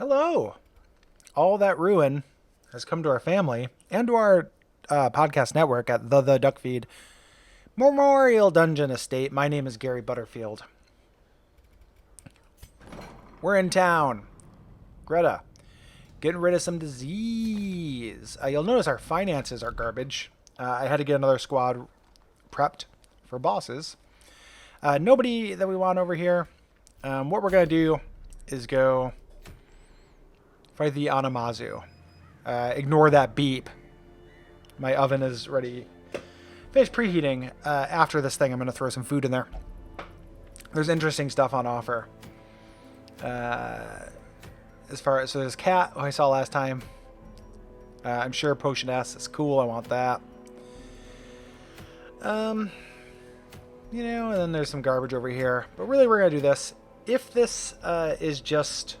Hello. All that ruin has come to our family and to our podcast network at the Duckfeed Memorial Dungeon Estate. My name is Gary Butterfield. We're in town. Greta, getting rid of some disease. You'll notice our finances are garbage. I had to get another squad prepped for bosses. Nobody that we want over here. What we're going to do is go fight the Anamazu. Ignore that beep. My oven is ready. Finished preheating. After this thing, I'm going to throw some food in there. There's interesting stuff on offer. As far as, so there's cat, who I saw last time. I'm sure Potion S is cool. I want that. You know, and then there's some garbage over here. But really, we're going to do this. If this is just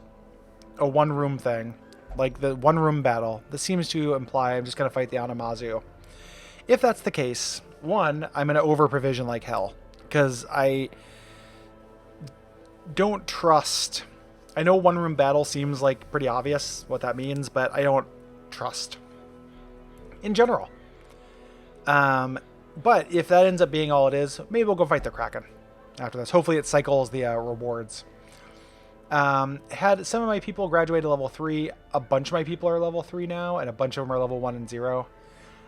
a one-room thing, like the one-room battle, this seems to imply I'm just going to fight the Anamazu. If that's the case, one, I'm going to over-provision like hell. Because I don't trust... I know one-room battle seems like pretty obvious what that means, but I don't trust in general. But if that ends up being all it is, maybe we'll go fight the Kraken after this. Hopefully it cycles the rewards. Had some of my people graduate to level 3. A bunch of my people are level 3 now, and a bunch of them are level 1 and 0.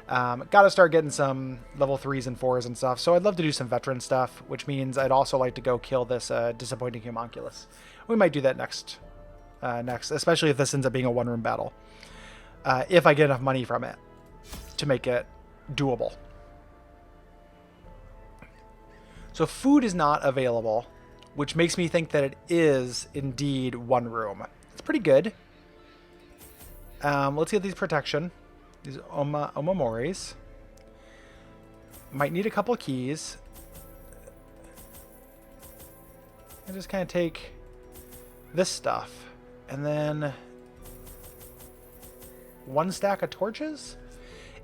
Got to start getting some level 3s and 4s and stuff. So I'd love to do some veteran stuff, which means I'd also like to go kill this disappointing homunculus. We might do that next, especially if this ends up being a one-room battle. If I get enough money from it to make it doable. So food is not available, which makes me think that it is indeed one room. It's pretty good. Let's get these protection. These Omamoris. Might need a couple keys. I just kind of take this stuff. And then one stack of torches?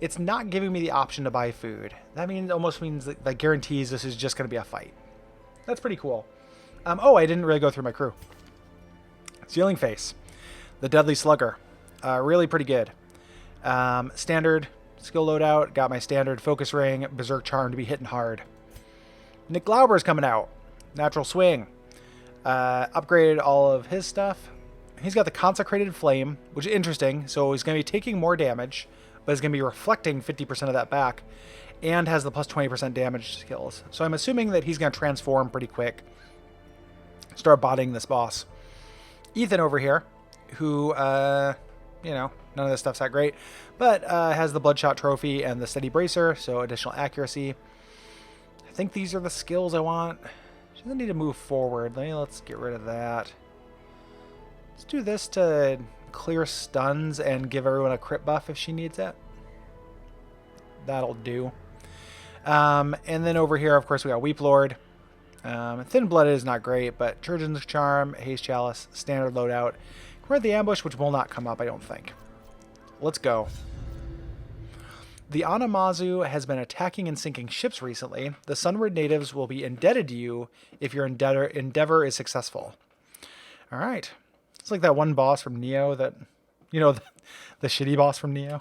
It's not giving me the option to buy food. That almost means that guarantees this is just going to be a fight. That's pretty cool. Oh, I didn't really go through my crew. Ceiling Face. The Deadly Slugger. Really pretty good. Standard skill loadout. Got my standard Focus Ring, Berserk Charm to be hitting hard. Nick Glauber's coming out. Natural Swing. Upgraded all of his stuff. He's got the Consecrated Flame, which is interesting. So he's going to be taking more damage, but it's going to be reflecting 50% of that back, and has the plus 20% damage skills. So I'm assuming that he's going to transform pretty quick. Start botting this boss. Ethan over here, who, you know, none of this stuff's that great, but has the Bloodshot Trophy and the Steady Bracer, so additional accuracy. I think these are the skills I want. She doesn't need to move forward. Let's get rid of that. Let's do this to clear stuns and give everyone a crit buff if she needs it. That'll do. And then over here, of course, we got Weep Lord. Thin Blooded is not great, but Churgeon's Charm, Haste Chalice, standard loadout. We're the Ambush, which will not come up, I don't think. Let's go. The Anamazu has been attacking and sinking ships recently. The Sunward natives will be indebted to you if your endeavor is successful. All right. It's like that one boss from Neo that, you know, the shitty boss from Neo.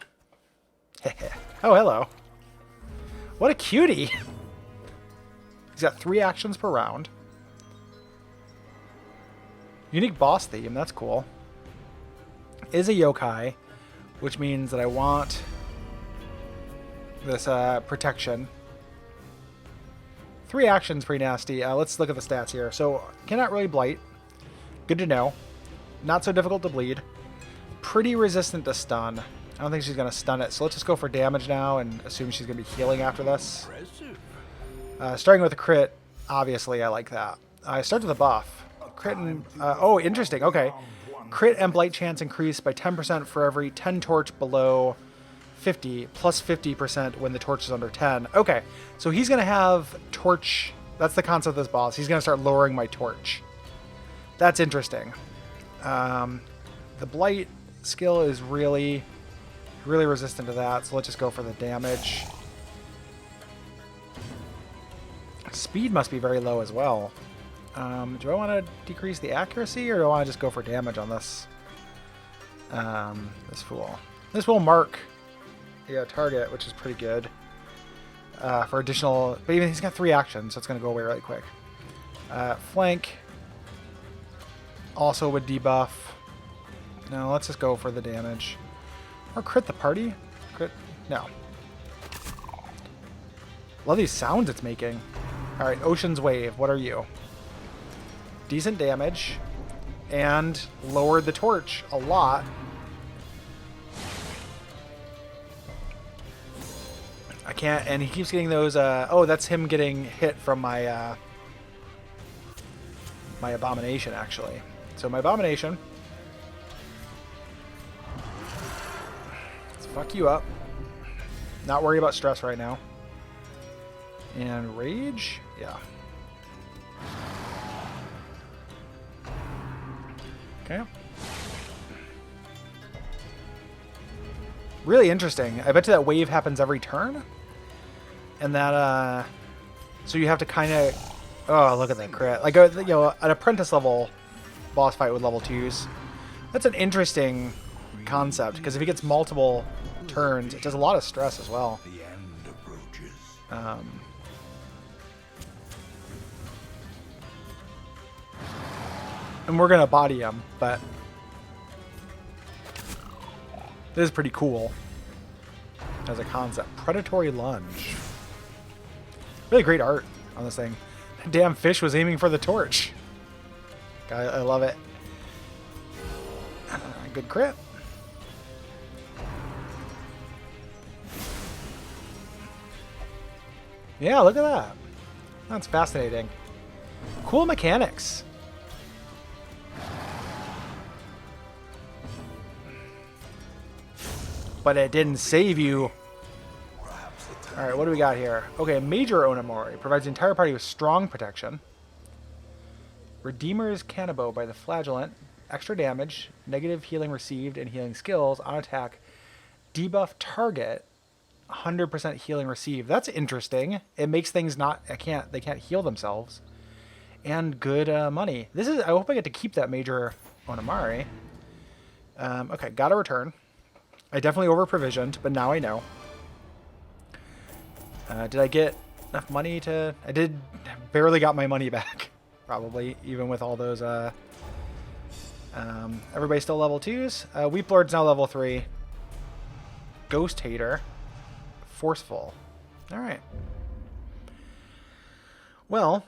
Oh, hello. What a cutie. He's got 3 actions per round. Unique boss theme. That's cool. Is a yokai, which means that I want this protection. 3 actions, pretty nasty. Let's look at the stats here. So, cannot really blight. Good to know. Not so difficult to bleed. Pretty resistant to stun. I don't think she's going to stun it. So let's just go for damage now and assume she's going to be healing after this. Starting with a crit, obviously I like that. I start with a buff. Crit and... oh, interesting. Okay. Crit and blight chance increase by 10% for every 10 torch below 50, plus 50% when the torch is under 10. Okay. So he's going to have torch... That's the concept of this boss. He's going to start lowering my torch. That's interesting. The blight skill is really resistant to that, so let's just go for the damage. Speed must be very low as well. Do I want to decrease the accuracy, or do I want to just go for damage on this? This fool. This will mark target, which is pretty good. For additional... But even he's got 3 actions, so it's going to go away really quick. Flank. Also would debuff. No, let's just go for the damage. Or crit the party? Crit? No. Love these sounds it's making. Alright, Ocean's Wave. What are you? Decent damage. And lowered the torch a lot. I can't... And he keeps getting those... oh, that's him getting hit from my... my Abomination, actually. So my Abomination... Let's fuck you up. Not worried about stress right now. And Rage? Yeah. Okay. Really interesting. I bet you that wave happens every turn. And that, so you have to kind of... Oh, look at that crit. Like, you know, an apprentice level boss fight with level 2s. That's an interesting concept, because if he gets multiple turns, it does a lot of stress as well. The end approaches. And we're going to body him, but this is pretty cool as a concept. Predatory Lunge. Really great art on this thing. Damn fish was aiming for the torch. I love it. Good crit. Yeah, look at that. That's fascinating. Cool mechanics. But it didn't save you. Alright, what do we got here? Okay, Major Onamori provides the entire party with strong protection. Redeemer's Cannibal by the Flagellant. Extra damage, negative healing received, and healing skills on attack. Debuff target, 100% healing received. That's interesting. It makes things not... they can't heal themselves. And good money. This is... I hope I get to keep that Major Onamori. Okay, gotta return. I definitely over-provisioned, but now I know. Did I get enough money to... I did... barely got my money back. Probably, even with all those... everybody's still level 2s. Weep Lord's now level 3. Ghost Hater. Forceful. Alright. Well...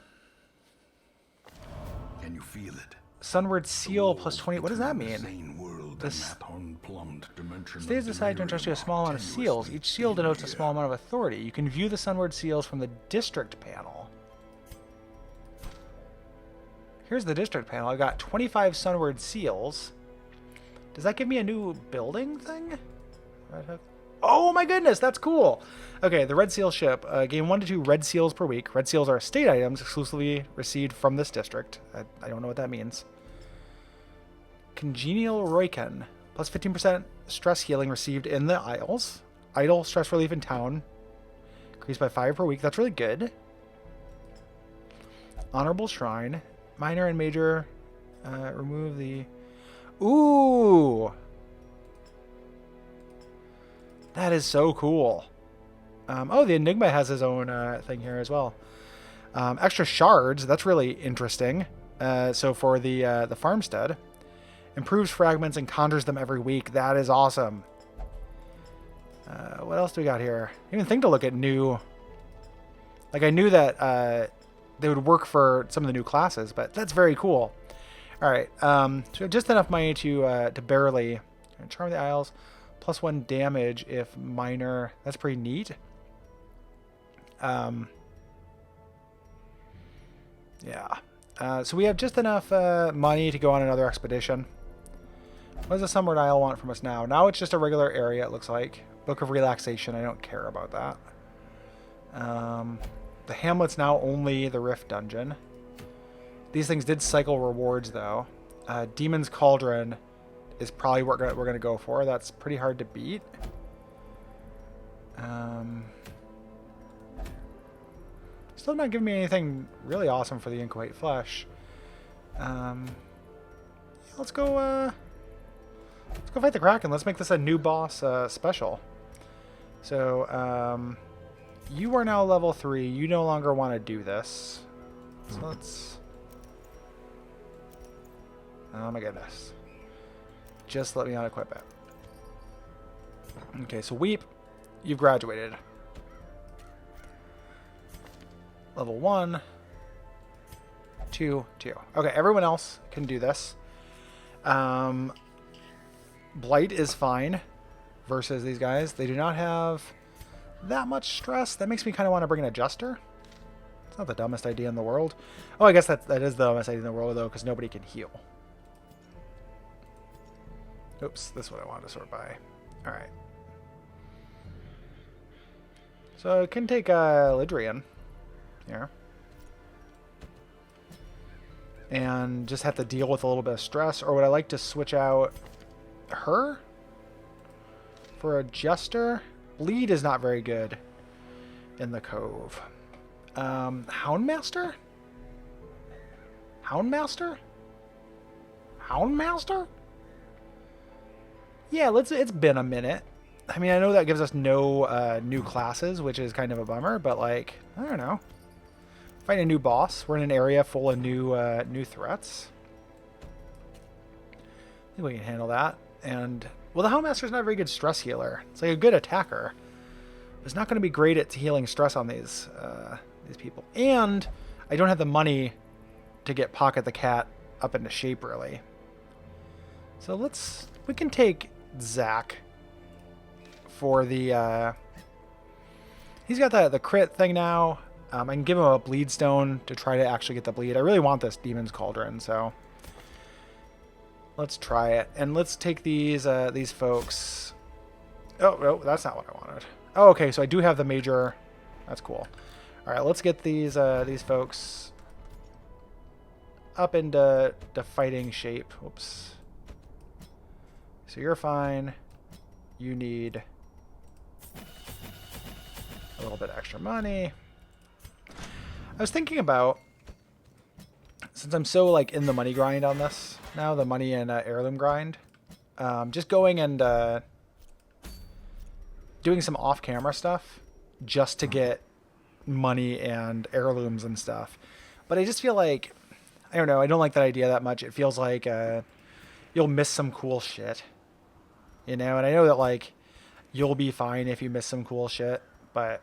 Can you feel it? Sunward Seal plus 20... What does that mean? This Stays decided to entrust you a small amount of seals. Each seal denotes a small amount of authority. You can view the Sunward Seals from the district panel. Here's the district panel. I got 25 Sunward Seals. Does that give me a new building thing? Oh my goodness, that's cool. Okay, the Red Seal ship. Gain 1 to 2 Red Seals per week. Red Seals are estate items exclusively received from this district. I don't know what that means. Congenial Roiken. Plus 15% stress healing received in the Isles. Idle stress relief in town. Increased by 5 per week. That's really good. Honorable Shrine. Minor and major. Remove the... Ooh! That is so cool. Oh, the Enigma has his own thing here as well. Extra shards. That's really interesting. So for the farmstead. Improves fragments and conjures them every week. That is awesome. What else do we got here? I didn't even think to look at new... Like, I knew that they would work for some of the new classes, but that's very cool. All right. So we have just enough money to barely... Charm the Isles. Plus 1 damage if minor... That's pretty neat. Yeah. So we have just enough money to go on another expedition. What does the Sunward Isle want from us now? Now it's just a regular area, it looks like. Book of Relaxation. I don't care about that. The Hamlet's now only the Rift Dungeon. These things did cycle rewards, though. Demon's Cauldron is probably what we're going to go for. That's pretty hard to beat. Still not giving me anything really awesome for the Inchoate Flesh. Let's go Let's go fight the Kraken. Let's make this a new boss special. So, you are now level 3. You no longer want to do this. So let's... Oh my goodness. Just let me unequip it. Okay, so Weep, you've graduated. Level 1, 2, 2. Okay, everyone else can do this. Blight is fine versus these guys. They do not have that much stress. That makes me kind of want to bring an adjuster. It's not the dumbest idea in the world. Oh, I guess that is the dumbest idea in the world, though, because nobody can heal. Oops, this is what I wanted to sort by. All right. So I can take Lidrian here. And just have to deal with a little bit of stress. Or would I like to switch out her for Adjuster? Bleed is not very good in the Cove. Houndmaster? Houndmaster? Houndmaster? Yeah, it's been a minute. I mean, I know that gives us no new classes, which is kind of a bummer, but like, I don't know. Find a new boss. We're in an area full of new threats. I think we can handle that. And, well, the Houndmaster's not a very good stress healer. It's like a good attacker. It's not going to be great at healing stress on these people. And I don't have the money to get Pocket the Cat up into shape, really. So we can take Zach for the, he's got the crit thing now. I can give him a bleed stone to try to actually get the bleed. I really want this Demon's Cauldron, so let's try it. And let's take these folks. Oh, no, that's not what I wanted. Oh, okay, so I do have the major. That's cool. All right, let's get these folks up into fighting shape. Whoops. So you're fine. You need a little bit extra money. I was thinking about, since I'm so like in the money grind on this now, the money and heirloom grind, just going and doing some off-camera stuff just to get money and heirlooms and stuff. But I just feel like, I don't know, I don't like that idea that much. It feels like you'll miss some cool shit, you know? And I know that like you'll be fine if you miss some cool shit, but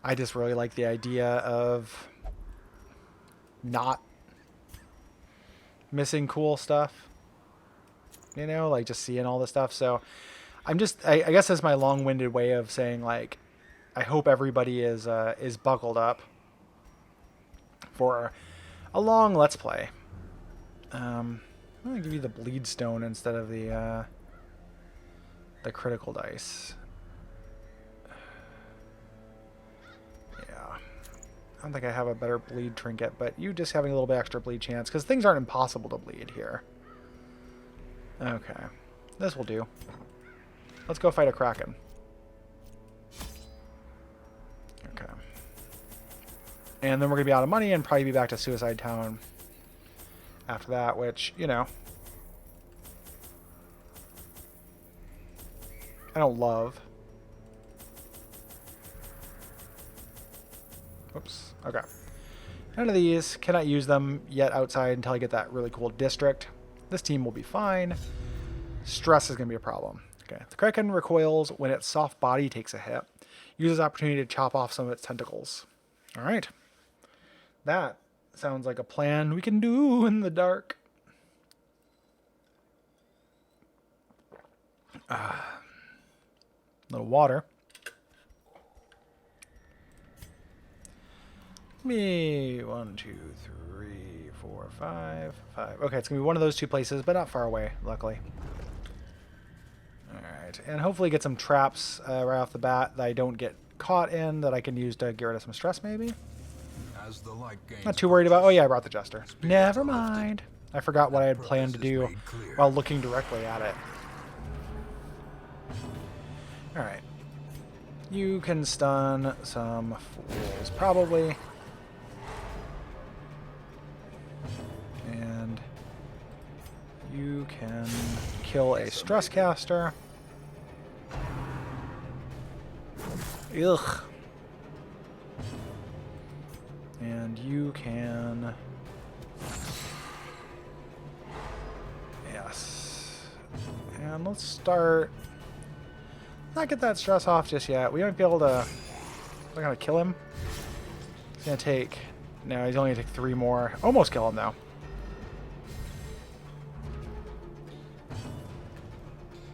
I just really like the idea of not missing cool stuff, you know, like just seeing all the stuff. So I'm just, I guess that's my long-winded way of saying, like, I hope everybody is buckled up for a long Let's Play. I'm going to give you the bleed stone instead of the critical dice. I don't think I have a better bleed trinket, but you just having a little bit extra bleed chance, because things aren't impossible to bleed here. Okay. This will do. Let's go fight a Kraken. Okay. And then we're going to be out of money and probably be back to Suicide Town after that, which, you know, I don't love. Oops. Okay. None of these. Cannot use them yet outside until I get that really cool district. This team will be fine. Stress is going to be a problem. Okay. The Kraken recoils when its soft body takes a hit. Uses opportunity to chop off some of its tentacles. All right. That sounds like a plan we can do in the dark. Little water. Me 1, 2, 3, 4, 5. Okay, it's gonna be one of those two places, but not far away, luckily. All right, and hopefully get some traps right off the bat that I don't get caught in, that I can use to get rid of some stress, maybe. As the light gains Not too worried about. Oh yeah, I brought the Jester. Never mind. I forgot what I had planned to do while looking directly at it. All right. You can stun some fools, probably. And you you can kill a stress caster. Ugh. And you can... Yes. And let's start... Not get that stress off just yet. We might be able to... We're going to kill him. He's going to take... No, he's only going to take 3 more. Almost kill him, though.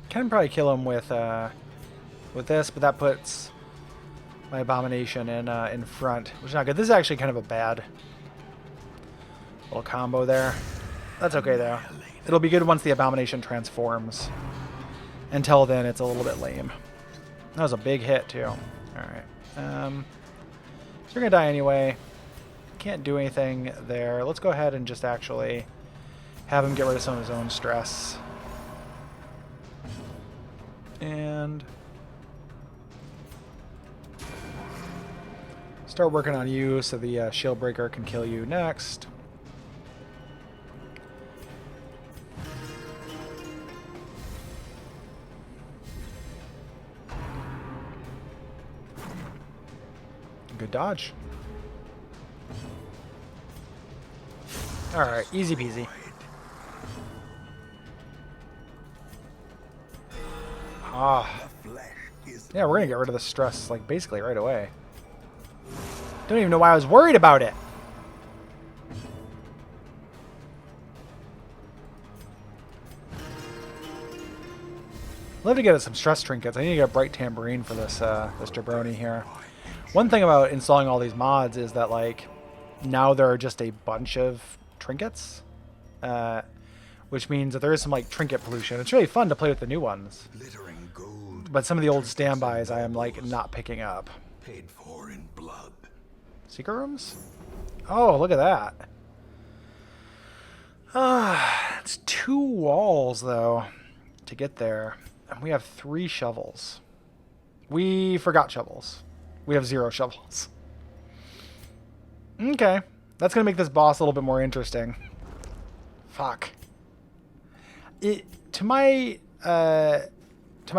Can probably kill him with this, but that puts my abomination in front, which is not good. This is actually kind of a bad little combo there. That's okay though. It'll be good once the abomination transforms. Until then, it's a little bit lame. That was a big hit too. All right. So you're gonna die anyway. Can't do anything there. Let's go ahead and just actually have him get rid of some of his own stress. And start working on you so the shield breaker can kill you next. Good dodge. Alright, easy peasy. Ah. Yeah, we're gonna get rid of the stress, like, basically right away. Don't even know why I was worried about it. Love to get us some stress trinkets. I need to get a bright tambourine for this this jabroni here. One thing about installing all these mods is that, like, now there are just a bunch of trinkets, which means that there is some, like, trinket pollution. It's really fun to play with the new ones, but some of the old standbys I am, like, not picking up. Paid for in blood. Secret rooms? Oh, look at that. It's 2 walls, though, to get there. And we have 3 shovels. We forgot shovels. We have 0 shovels. Okay. That's going to make this boss a little bit more interesting. Fuck. To my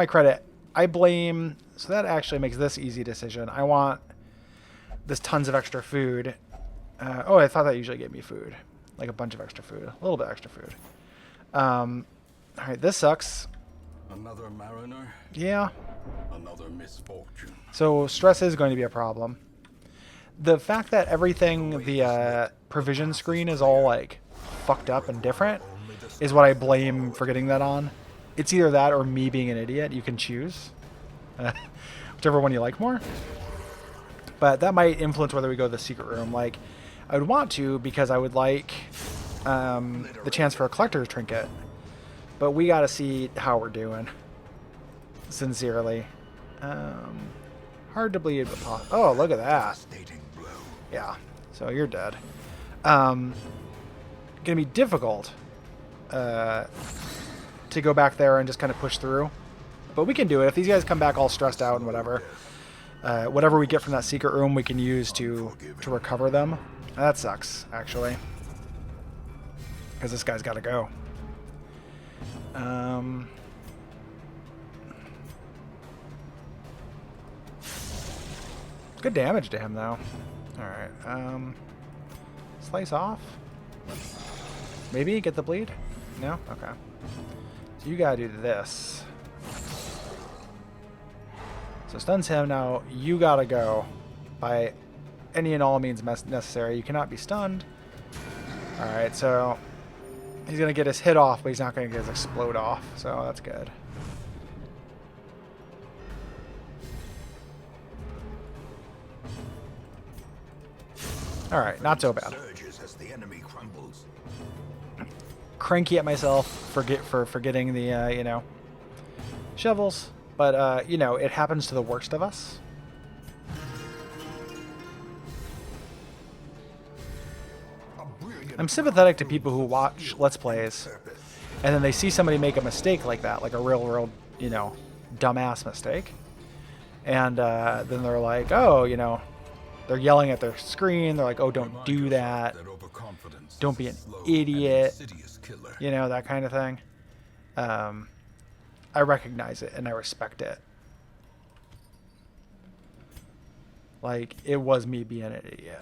credit, I blame... So that actually makes this easy decision. I want this tons of extra food. Oh, I thought that usually gave me food. Like a bunch of extra food. A little bit extra food. Alright, this sucks. Another mariner? Yeah. Another misfortune. So stress is going to be a problem. The fact that everything, the provision screen is all like fucked up and different is what I blame for getting that on. It's either that or me being an idiot. You can choose. Whichever one you like more. But that might influence whether we go to the secret room. Like, I would want to because I would like the chance for a collector's trinket. But we got to see how we're doing. Sincerely. Hard to believe, but oh, look at that. Yeah, so you're dead. Gonna be difficult to go back there and just kind of push through. But we can do it. If these guys come back all stressed out and whatever, whatever we get from that secret room we can use to recover them. That sucks, actually. Because this guy's got to go. Good damage to him, though. Alright, slice off? Maybe get the bleed? No? Okay. So you gotta do this. So stuns him. Now you gotta go by any and all means necessary. You cannot be stunned. Alright, so he's gonna get his hit off, but he's not gonna get his explode off. So that's good. Alright, not so bad. Cranky at myself for forgetting the, you know, shovels. But, you know, it happens to the worst of us. I'm sympathetic to people who watch Let's Plays, and then they see somebody make a mistake like that, like a real, you know, dumbass mistake. And then they're like, oh, you know, they're yelling at their screen. They're like, oh, don't do that. Don't be an idiot. You know, that kind of thing. I recognize it and I respect it. Like, it was me being an idiot.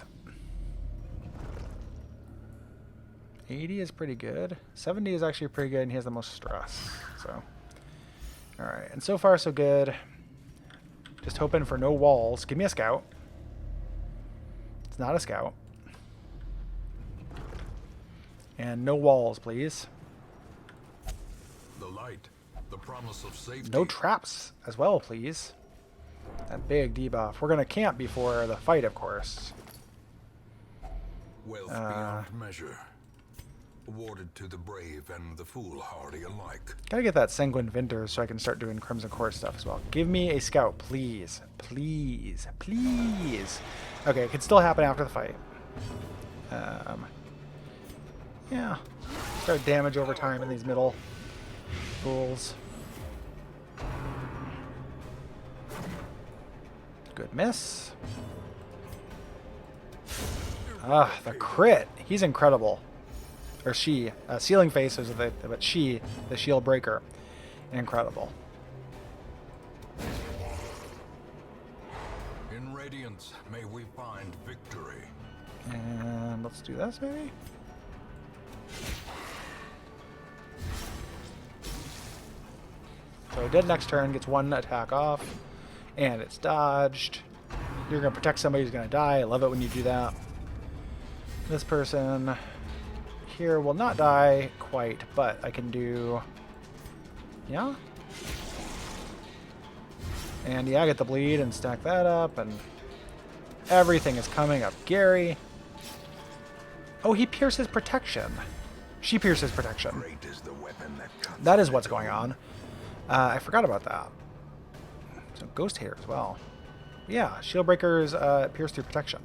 80 is pretty good. 70 is actually pretty good, and he has the most stress. So, alright. And so far, so good. Just hoping for no walls. Give me a scout. It's not a scout. And no walls, please. The light, the promise of safety. No traps as well, please. That big debuff. We're going to camp before the fight, of course. Wealth beyond measure. Awarded to the brave and the foolhardy alike. Gotta get that Sanguine Vinters so I can start doing Crimson Core stuff as well. Give me a scout, please. Please. Please. Okay, it could still happen after the fight. Yeah. Start damage over time in these middle fools. Good miss. Ah, the crit. He's incredible. Or she. Ceiling Faces, but she, the shield breaker. Incredible. In Radiance, may we find victory. And let's do this, maybe? So dead next turn, gets one attack off. And it's dodged. You're going to protect somebody who's going to die. I love it when you do that. This person here will not die quite, but I can do... Yeah? And yeah, I get the bleed and stack that up, and everything is coming up. Gary. Oh, he pierces protection. She pierces protection. Great is the weapon that cuts. That is what's going on. I forgot about that. So Ghost Hater as well. Yeah, Shield Breakers pierce through protection.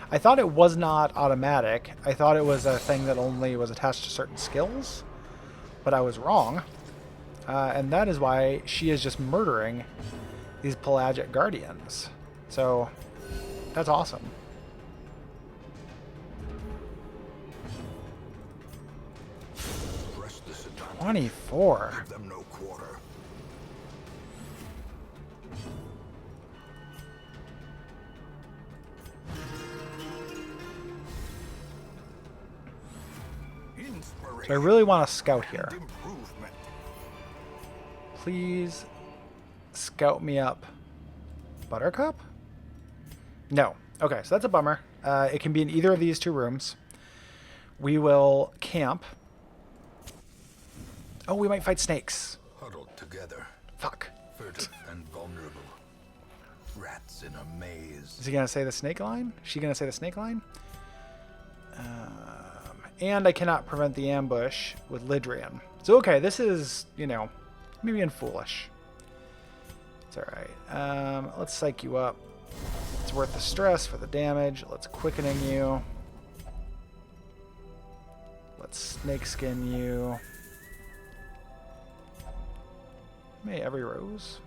I thought it was not automatic. I thought it was a thing that only was attached to certain skills, but I was wrong. And that is why she is just murdering these Pelagic Guardians. So that's awesome. Press this advantage. 24. Give them no quarter. So I really want to scout here. Improvement. Please scout me up. Buttercup? No. Okay, so that's a bummer. It can be in either of these two rooms. We will camp. Oh, we might fight snakes. Huddled together. Fuck. Furtive and vulnerable. Rats in a maze. Is he going to say the snake line? Is she going to say the snake line? And I cannot prevent the ambush with Lidrian. So, okay, this is, you know, maybe being foolish. It's alright. Let's psych you up. It's worth the stress for the damage. Let's quickening you. Let's snake skin you. May every rose.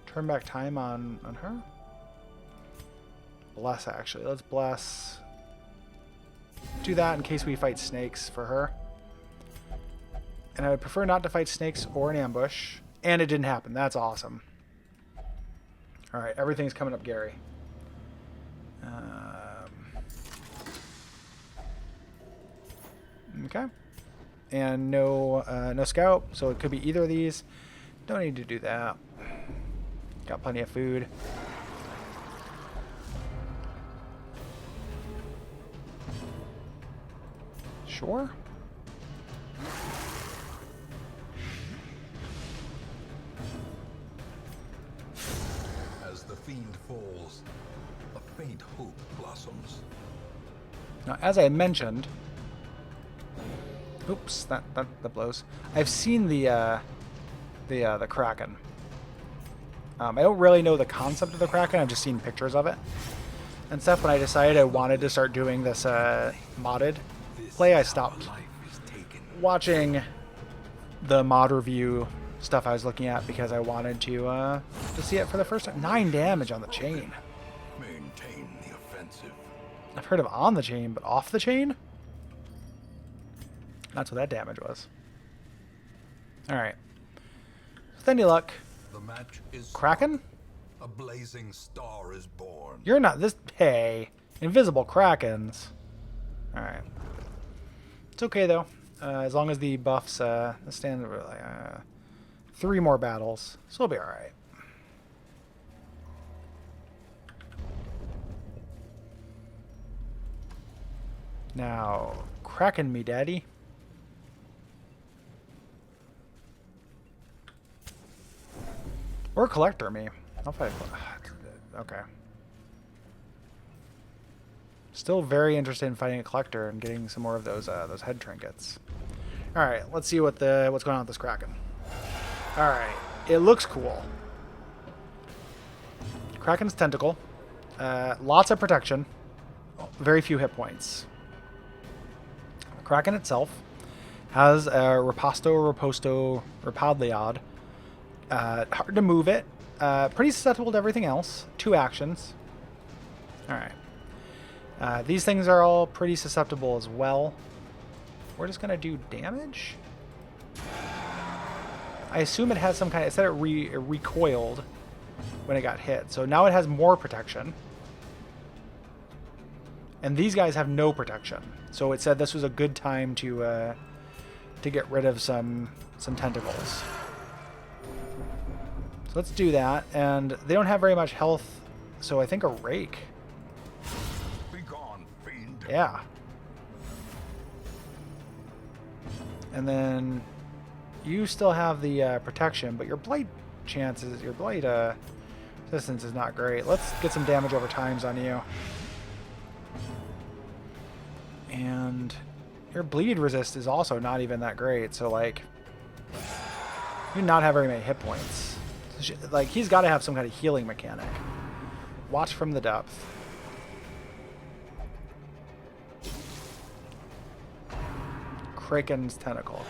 Turn back time on her. Bless, actually. Let's bless. Do that in case we fight snakes for her. And I would prefer not to fight snakes or an ambush. And it didn't happen. That's awesome. Alright, everything's coming up Gary. Okay. And no no scout, so it could be either of these. Don't need to do that. Got plenty of food. Sure. As the fiend falls, a faint hope blossoms. Now, as I mentioned, oops, that blows. I've seen the Kraken. I don't really know the concept of the Kraken. I've just seen pictures of it and stuff. When I decided I wanted to start doing this modded play, I stopped watching the mod review stuff I was looking at because I wanted to see it for the first time. 9 damage on the chain. Maintain the offensive. I've heard of on the chain, but off the chain? That's what that damage was. Alright. With any luck. The match is Kraken? a blazing star is born. You're not this. Hey. Invisible Krakens. Alright. It's okay, though. As long as the buffs stand 3 more battles. So we'll be alright. Now, Kraken me, daddy. Or Collector me. I'll fight. Okay. Still very interested in fighting a Collector and getting some more of those head trinkets. All right, let's see what's going on with this Kraken. All right, it looks cool. Kraken's tentacle, lots of protection, very few hit points. Kraken itself has a Reposto, Repadliad. Hard to move it. Pretty susceptible to everything else. 2 actions. Alright. These things are all pretty susceptible as well. We're just going to do damage. I assume it has some kind of... It said it recoiled when it got hit. So now it has more protection. And these guys have no protection. So it said this was a good time to get rid of some tentacles. So let's do that. And they don't have very much health, so I think a rake. Be gone, fiend. Yeah. And then you still have the protection, but your blight chances, your blight resistance is not great. Let's get some damage over times on you. And your bleed resist is also not even that great, so like you do not have very many hit points. Like he's got to have some kind of healing mechanic. Watch from the depth. Kraken's tentacle.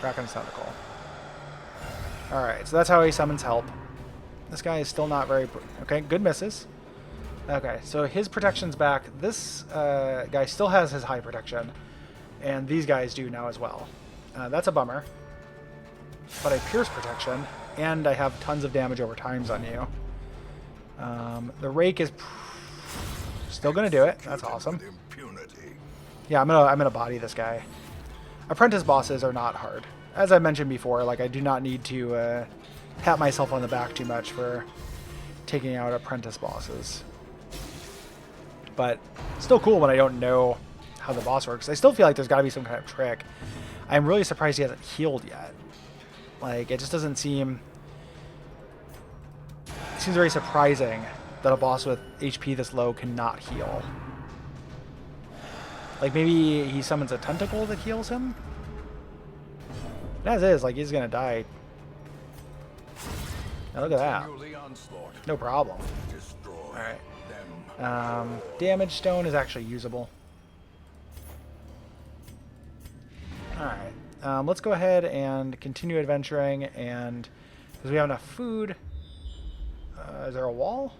Alright, so that's how he summons help. This guy is still not very... Okay, good misses. Okay, so his protection's back. This guy still has his high protection. And these guys do now as well. That's a bummer. But I pierce protection. And I have tons of damage over times on you. The rake is still going to do it. That's awesome. Yeah, I'm gonna body this guy. Apprentice bosses are not hard. As I mentioned before, like I do not need to pat myself on the back too much for taking out apprentice bosses. But still cool when I don't know how the boss works. I still feel like there's got to be some kind of trick. I'm really surprised he hasn't healed yet. Like, it just doesn't seem... It seems very surprising that a boss with HP this low cannot heal. Like, maybe he summons a tentacle that heals him? As is, like, he's gonna die. Now look at that. No problem. Alright. Damage stone is actually usable. Alright. Let's go ahead and continue adventuring, and because we have enough food. Is there a wall?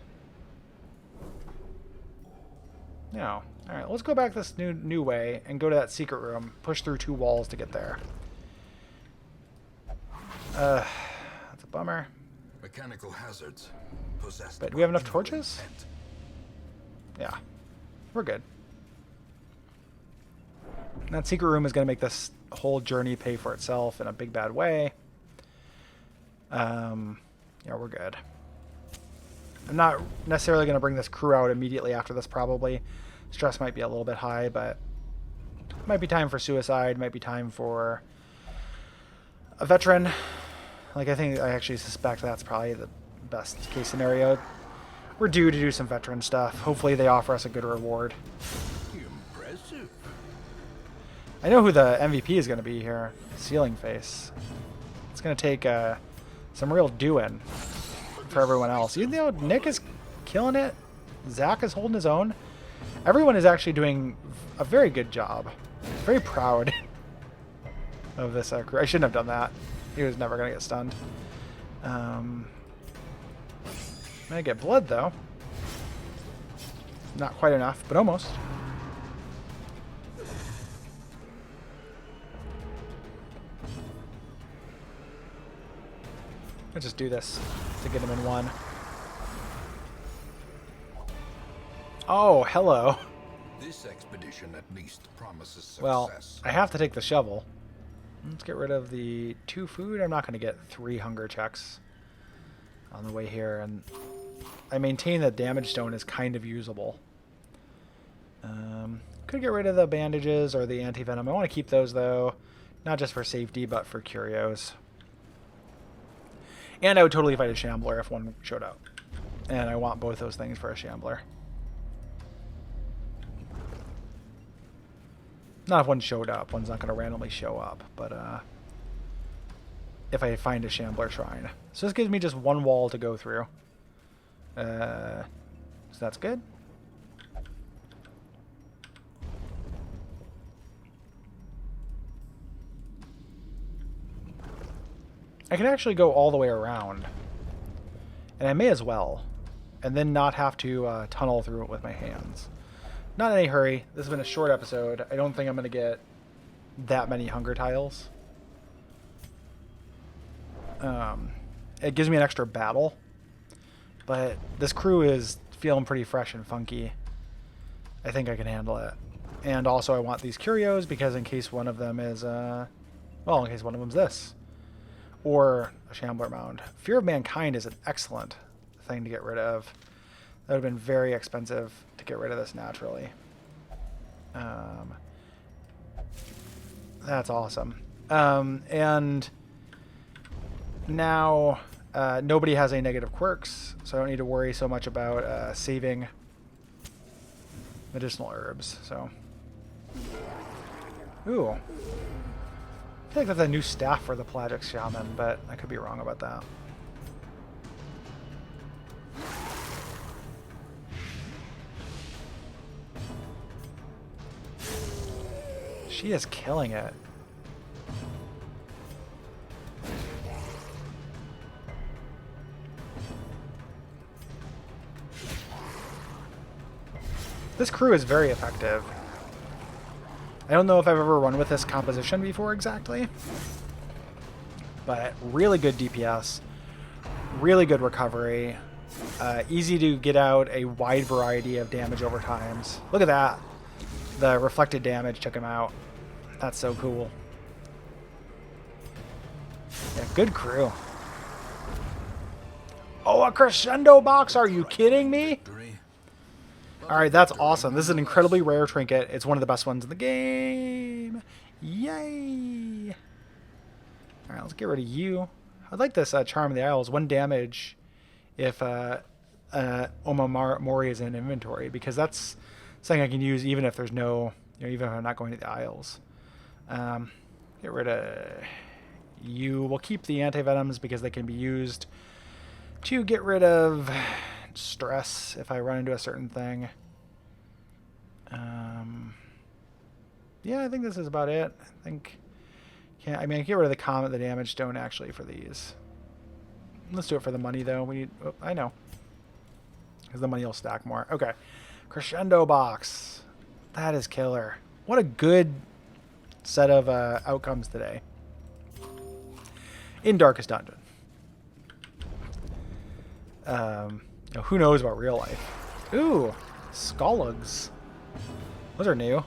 No. Alright, let's go back this new way and go to that secret room. Push through 2 walls to get there. That's a bummer. Mechanical hazards possessed. But do we have enough torches? Yeah. We're good. And that secret room is going to make this whole journey pay for itself in a big bad way. Yeah, we're good. I'm not necessarily going to bring this crew out immediately after this, probably. Stress might be a little bit high, but it might be time for suicide, might be time for a veteran. Like, I actually suspect that's probably the best case scenario. We're due to do some veteran stuff. Hopefully they offer us a good reward. Impressive. I know who the MVP is going to be here. Ceiling Face. It's going to take some real doing for everyone else. Even though Nick is killing it, Zach is holding his own. Everyone is actually doing a very good job. Very proud of this crew. I shouldn't have done that. He was never going to get stunned. Might get blood, though. Not quite enough, but almost. Let's just do this to get him in one. Oh, hello. This expedition at least promises success. Well, I have to take the shovel. Let's get rid of the 2 food. I'm not going to get 3 hunger checks on the way here. And I maintain that damage stone is kind of usable. Could get rid of the bandages or the anti-venom. I want to keep those, though. Not just for safety, but for curios. And I would totally fight a shambler if one showed up. And I want both those things for a shambler. Not if one showed up. One's not going to randomly show up. But if I find a shambler shrine. So this gives me just 1 wall to go through. So that's good. I can actually go all the way around. And I may as well. And then not have to tunnel through it with my hands. Not in any hurry. This has been a short episode. I don't think I'm going to get that many hunger tiles. It gives me an extra battle. But this crew is feeling pretty fresh and funky. I think I can handle it. And also I want these curios because in case one of them is... well, in case one of them's this. Or a shambler mound. Fear of Mankind is an excellent thing to get rid of. That would have been very expensive to get rid of this naturally. That's awesome. And now nobody has any negative quirks, so I don't need to worry so much about saving medicinal herbs. So, ooh. I feel like that's a new staff for the Pelagic Shaman, but I could be wrong about that. She is killing it. This crew is very effective. I don't know if I've ever run with this composition before exactly, but really good DPS, really good recovery, easy to get out a wide variety of damage over times. Look at that. The reflected damage took him out. That's so cool. Yeah, good crew. Oh, a crescendo box? Are you kidding me? Alright, that's awesome. This is an incredibly rare trinket. It's one of the best ones in the game. Yay! Alright, let's get rid of you. I like this Charm of the Isles. 1 damage if Omamori is in inventory, because that's something I can use even if there's no, even if I'm not going to the Isles. Get rid of you. We'll keep the anti-venoms because they can be used to get rid of stress if I run into a certain thing. Yeah, I think this is about it. I think, I mean, I can get rid of the comet, the damage stone actually for these. Let's do it for the money though. We need, oh, I know, because the money will stack more. Okay, crescendo box. That is killer. What a good set of outcomes today in Darkest Dungeon. Who knows about real life? Ooh, Skulugs. Those are new.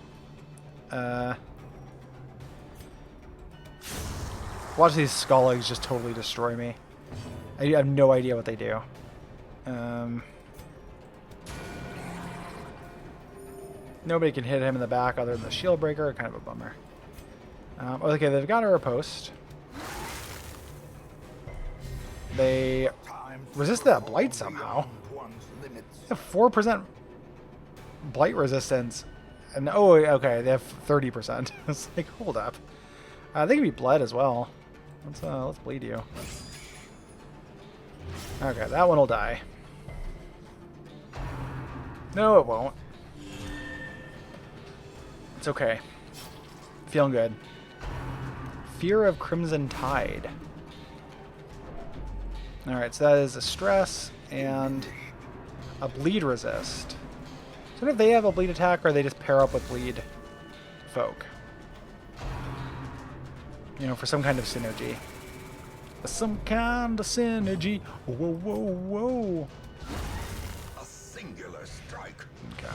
Watch these Skulugs just totally destroy me. I have no idea what they do. Nobody can hit him in the back other than the shield breaker. Kind of a bummer. Okay, they've got our post. They resist that blight somehow. They have 4% blight resistance. And oh, okay, they have 30%. It's like, hold up. They can be bled as well. Let's bleed you. Okay, that one will die. No, it won't. It's okay. Feeling good. Fear of Crimson Tide. Alright, so that is a stress and a bleed resist. So if they have a bleed attack, or they just pair up with bleed folk. You know, for some kind of synergy. Some kind of synergy. Whoa, whoa, whoa. A singular strike. Okay.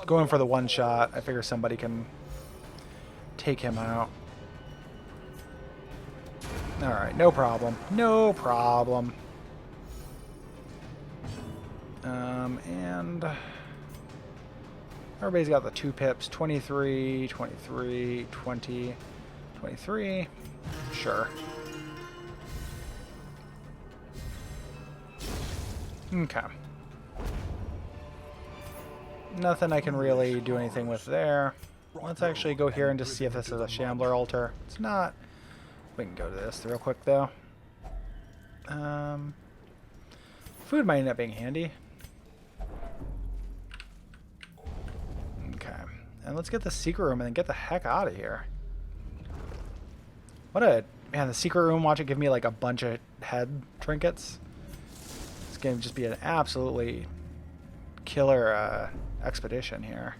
Going for the one shot. I figure somebody can take him out. Alright, no problem. No problem. And everybody's got the 2 pips. 23, 23, 20, 23. Sure. Okay. Nothing I can really do anything with there. Let's actually go here and just see if this is a Shambler altar. It's not. We can go to this real quick, though. Food might end up being handy. Okay. And let's get the secret room and then get the heck out of here. What a... Man, the secret room, watch it give me like a bunch of head trinkets. This game would just be an absolutely killer expedition here.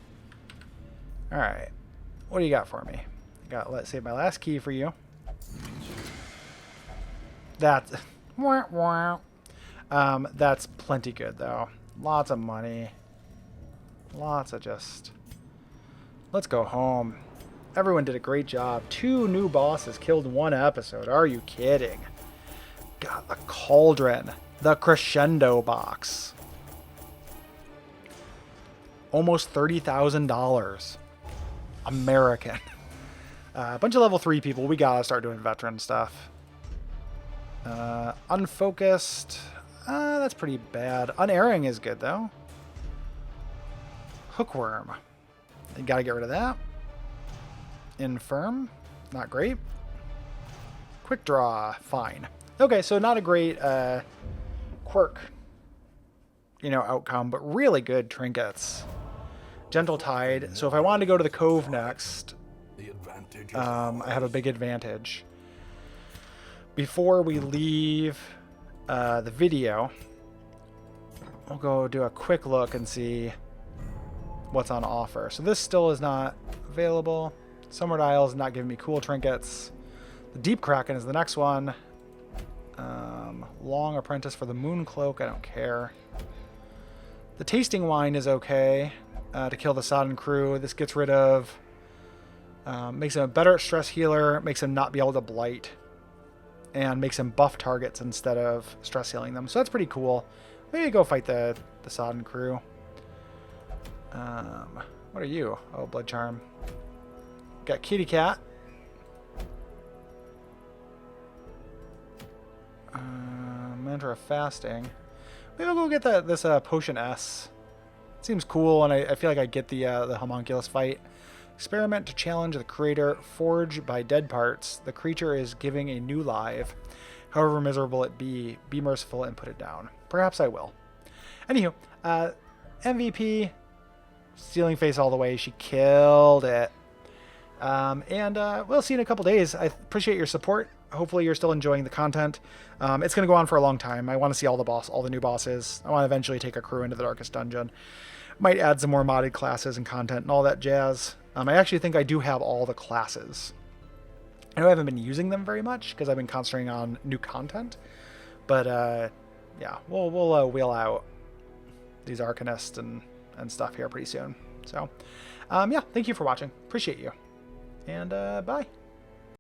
Alright. What do you got for me? Let's save my last key for you. That's that's plenty good though. Lots of money. Lots of just... Let's go home. Everyone did a great job. 2 new bosses killed in 1 episode. Are you kidding? Got the cauldron. The crescendo box. Almost $30,000. American. A bunch of level 3 people. We gotta start doing veteran stuff. Unfocused. That's pretty bad. Unerring is good, though. Hookworm. You gotta get rid of that. Infirm. Not great. Quick draw. Fine. Okay, so not a great quirk, outcome, but really good trinkets. Gentle Tide. So if I wanted to go to the Cove next, I have a big advantage. Before we leave the video, we'll go do a quick look and see what's on offer. So this still is not available. Summered Isle is not giving me cool trinkets. The Deep Kraken is the next one. Long Apprentice for the Moon Cloak, I don't care. The Tasting Wine is okay to kill the Sodden crew. This gets rid of... makes him a better stress healer, makes him not be able to blight, and makes him buff targets instead of stress healing them. So that's pretty cool. Maybe go fight the Sodden crew. What are you? Oh, Blood Charm. Got Kitty Cat. Mantra of Fasting. Maybe I'll go get this Potion S. Seems cool, and I feel like I get the homunculus fight. Experiment to challenge the creator. Forge by dead parts. The creature is giving a new life. However miserable it be merciful and put it down. Perhaps I will. Anywho, MVP, Stealing Face all the way. She killed it. And we'll see you in a couple days. I appreciate your support. Hopefully you're still enjoying the content. It's going to go on for a long time. I want to see all the new bosses. I want to eventually take a crew into the Darkest Dungeon. Might add some more modded classes and content and all that jazz. I actually think I do have all the classes. I know I haven't been using them very much because I've been concentrating on new content. But yeah, we'll wheel out these Arcanists and stuff here pretty soon. So yeah, thank you for watching. Appreciate you. And bye.